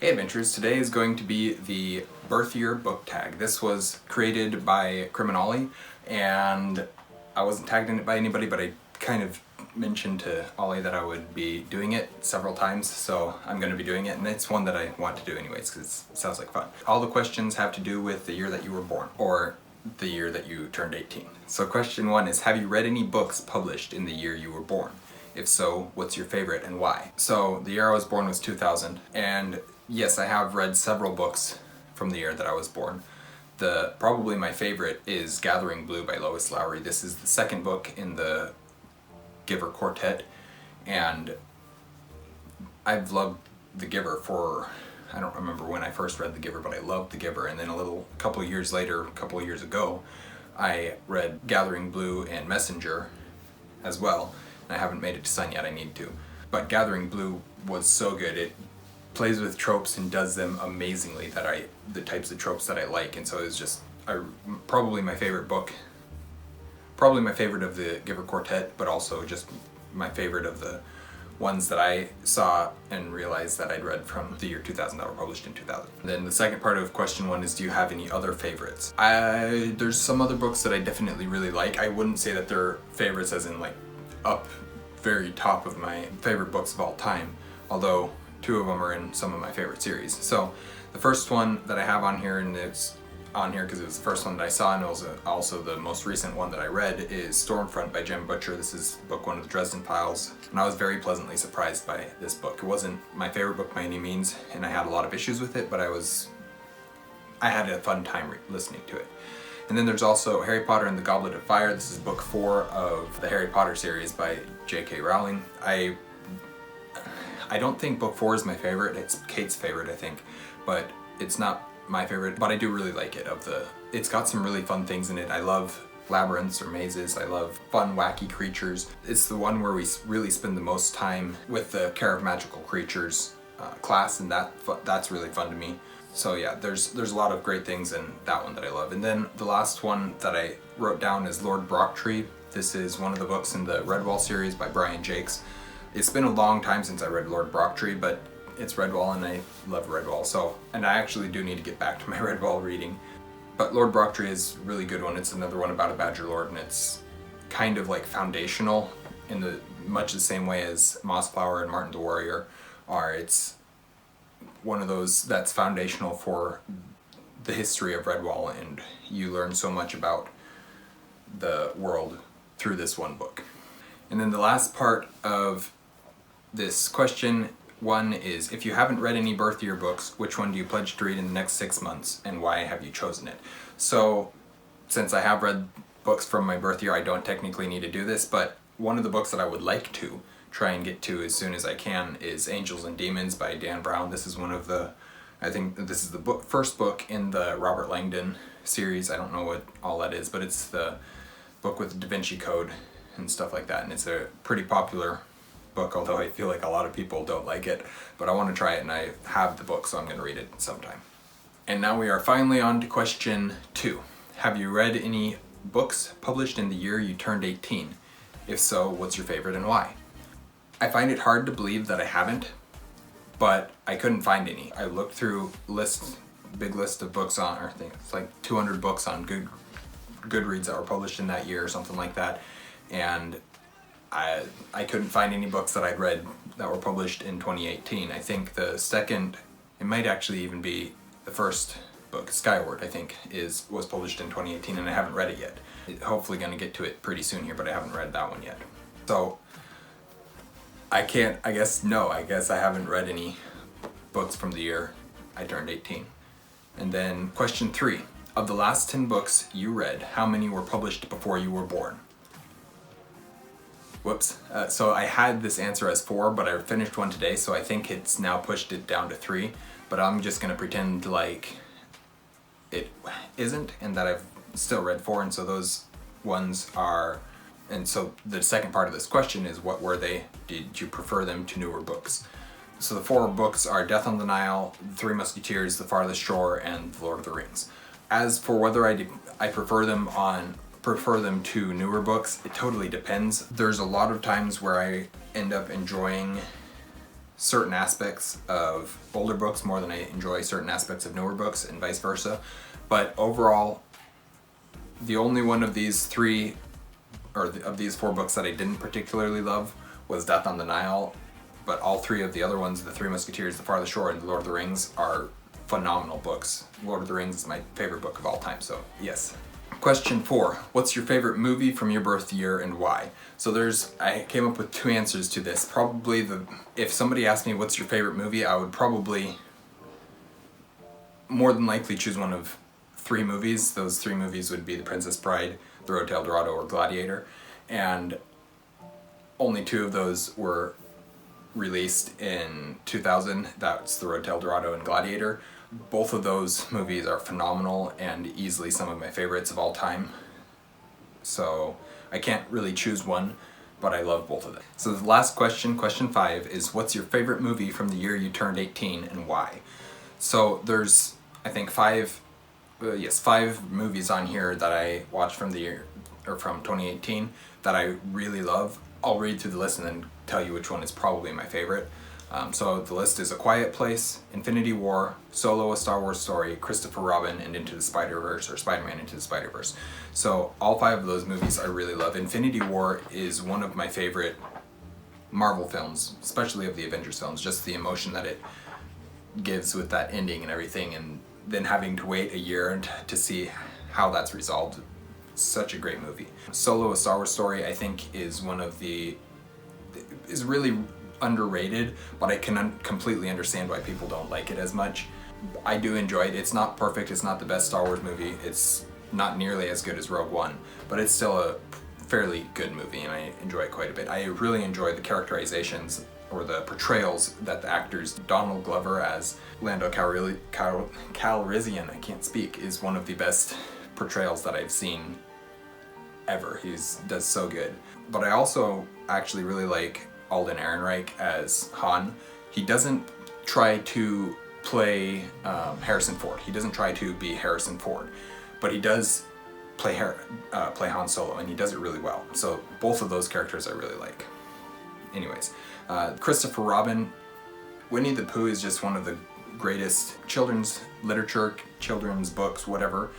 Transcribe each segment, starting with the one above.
Hey Adventurers, today is going to be the birth year book tag. This was created by Criminali, and I wasn't tagged in it by anybody, but I kind of mentioned to Ollie that I would be doing it several times, so I'm going to be doing it, and it's one that I want to do anyways because it sounds like fun. All the questions have to do with the year that you were born, or the year that you turned 18. So question 1 is, have you read any books published in the year you were born? If so, what's your favorite and why? So the year I was born was 2000, and yes, I have read several books from the year that I was born. Probably my favorite is Gathering Blue by Lois Lowry. This is the second book in the Giver Quartet, and I've loved The Giver for, I don't remember when I first read The Giver, but I loved The Giver, and then a couple of years ago, I read Gathering Blue and Messenger as well. I haven't made it to Sun yet, I need to. But Gathering Blue was so good. It plays with tropes and does them amazingly, the types of tropes that I like, and so it's just probably my favorite book. Probably my favorite of the Giver Quartet, but also just my favorite of the ones that I saw and realized that I'd read from the year 2000 that were published in 2000. Then the second part of question 1 is, do you have any other favorites? There's some other books that I definitely really like. I wouldn't say that they're favorites as in like up very top of my favorite books of all time, although 2 of them are in some of my favorite series. So the first one that I have on here, and it's on here because it was the first one that I saw, and it was also the most recent one that I read, is Stormfront by Jem Butcher. This is book 1 of the Dresden Files, and I was very pleasantly surprised by this book. It wasn't my favorite book by any means, and I had a lot of issues with it, but I had a fun time listening to it. And then there's also Harry Potter and the Goblet of Fire. This is book 4 of the Harry Potter series by J.K. Rowling. I don't think book 4 is my favorite. It's Kate's favorite, I think, but it's not my favorite. But I do really like it. It's got some really fun things in it. I love labyrinths or mazes. I love fun, wacky creatures. It's the one where we really spend the most time with the Care of Magical Creatures class, and that's really fun to me. So yeah, there's a lot of great things in that one that I love. And then the last one that I wrote down is Lord Brocktree. This is one of the books in the Redwall series by Brian Jakes. It's been a long time since I read Lord Brocktree, but it's Redwall and I love Redwall. So, and I actually do need to get back to my Redwall reading. But Lord Brocktree is a really good one. It's another one about a Badger Lord, and it's kind of like foundational in much the same way as Mossflower and Martin the Warrior are. It's one of those that's foundational for the history of Redwall, and you learn so much about the world through this one book. And then the last part of this question 1 is, if you haven't read any birth year books, which one do you pledge to read in the next 6 months, and why have you chosen it? So since I have read books from my birth year, I don't technically need to do this, but one of the books that I would like to try and get to as soon as I can is Angels and Demons by Dan Brown. This is one of I think this is the first book in the Robert Langdon series. I don't know what all that is, but it's the book with the Da Vinci Code and stuff like that, and it's a pretty popular book, although I feel like a lot of people don't like it, but I want to try it, and I have the book, so I'm going to read it sometime. And now we are finally on to question 2. Have you read any books published in the year you turned 18? If so, what's your favorite and why? I find it hard to believe that I haven't, but I couldn't find any. I looked through big list of books I think it's like 200 books on Goodreads that were published in that year or something like that, and I couldn't find any books that I'd read that were published in 2018. I think the second, it might actually even be the first book, Skyward, I think, was published in 2018, and I haven't read it yet. Hopefully going to get to it pretty soon here, but I haven't read that one yet. So I guess I haven't read any books from the year I turned 18. And then question 3, of the last 10 books you read, how many were published before you were born? Whoops. So I had this answer as 4, but I finished one today, so I think it's now pushed it down to 3, but I'm just going to pretend like it isn't, and that I've still read 4, and so those ones are. And so the second part of this question is, what were they? Did you prefer them to newer books? So the 4 books are Death on the Nile, The Three Musketeers, The Farthest Shore, and The Lord of the Rings. As for whether I prefer them to newer books, it totally depends. There's a lot of times where I end up enjoying certain aspects of older books more than I enjoy certain aspects of newer books, and vice versa. But overall, the only one of these three, or of these four books that I didn't particularly love was Death on the Nile. But all three of the other ones, The Three Musketeers, The Farthest Shore, and The Lord of the Rings, are phenomenal books. Lord of the Rings is my favorite book of all time, so yes. Question 4. What's your favorite movie from your birth year and why? So I came up with two answers to this. Probably if somebody asked me what's your favorite movie, I would probably more than likely choose one of three movies. Those three movies would be The Princess Bride, The Road to El Dorado, or Gladiator. And only two of those were released in 2000. That's The Road to El Dorado and Gladiator. Both of those movies are phenomenal and easily some of my favorites of all time. So I can't really choose one, but I love both of them. So the last question, question 5, is what's your favorite movie from the year you turned 18 and why? So there's, I think, 5 movies on here that I watched from the year, or from 2018, that I really love. I'll read through the list and then tell you which one is probably my favorite. So the list is A Quiet Place, Infinity War, Solo: A Star Wars Story, Christopher Robin, and Into the Spider-Verse, or Spider-Man Into the Spider-Verse. So all 5 of those movies I really love. Infinity War is one of my favorite Marvel films, especially of the Avengers films, just the emotion that it gives with that ending and everything, and then having to wait a year to see how that's resolved. Such a great movie. Solo: A Star Wars Story, I think, is really underrated, but I can completely understand why people don't like it as much. I do enjoy it. It's not perfect, it's not the best Star Wars movie, it's not nearly as good as Rogue One, but it's still a fairly good movie and I enjoy it quite a bit. I really enjoy the characterizations or the portrayals that the actors. Donald Glover as Lando Calrissian, I can't speak, is one of the best portrayals that I've seen ever. He does so good. But I also actually really like Alden Ehrenreich as Han. He doesn't try to play Harrison Ford. He doesn't try to be Harrison Ford, but he does play Han Solo, and he does it really well. So both of those characters I really like. Anyways, Christopher Robin, Winnie the Pooh is just one of the greatest children's literature, children's books, whatever,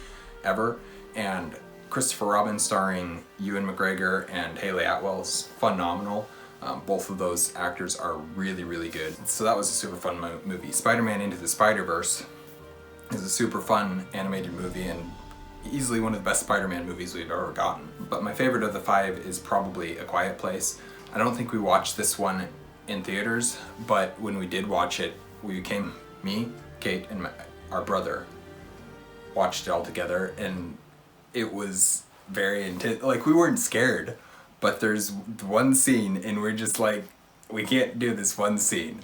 ever. And Christopher Robin starring Ewan McGregor and Haley Atwell is phenomenal. Both of those actors are really, really good. So that was a super fun movie. Spider-Man Into the Spider-Verse is a super fun animated movie and easily one of the best Spider-Man movies we've ever gotten. But my favorite of the 5 is probably A Quiet Place. I don't think we watched this one in theaters, but when we did watch it, me, Kate, and our brother watched it all together, and it was very intense. Like, we weren't scared, but there's one scene and we're just like, we can't do this one scene,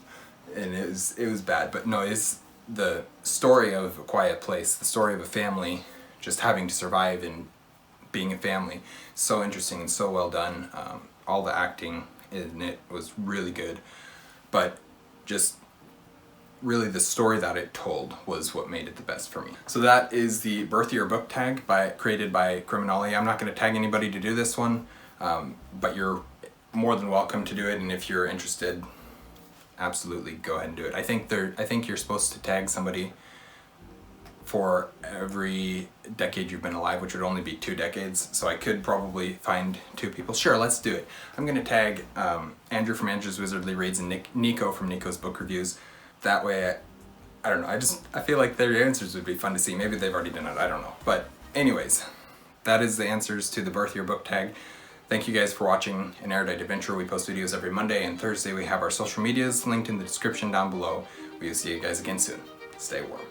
and it was bad. But no, it's the story of A Quiet Place, the story of a family just having to survive and being a family. So interesting and so well done. All the acting in it was really good, but just really the story that it told was what made it the best for me. So that is the birth year book tag created by Criminale. I'm not going to tag anybody to do this one, but you're more than welcome to do it, and if you're interested, absolutely go ahead and do it. I think you're supposed to tag somebody for every decade you've been alive, which would only be 2 decades, so I could probably find 2 people. Sure, let's do it. I'm going to tag Andrew from Andrew's Wizardly Reads and Nico from Nico's Book Reviews. That way, I don't know, I feel like their answers would be fun to see. Maybe they've already done it, I don't know. But anyways, that is the answers to the birth year book tag. Thank you guys for watching an Erudite Adventure. We post videos every Monday and Thursday. We have our social medias linked in the description down below. We will see you guys again soon. Stay warm.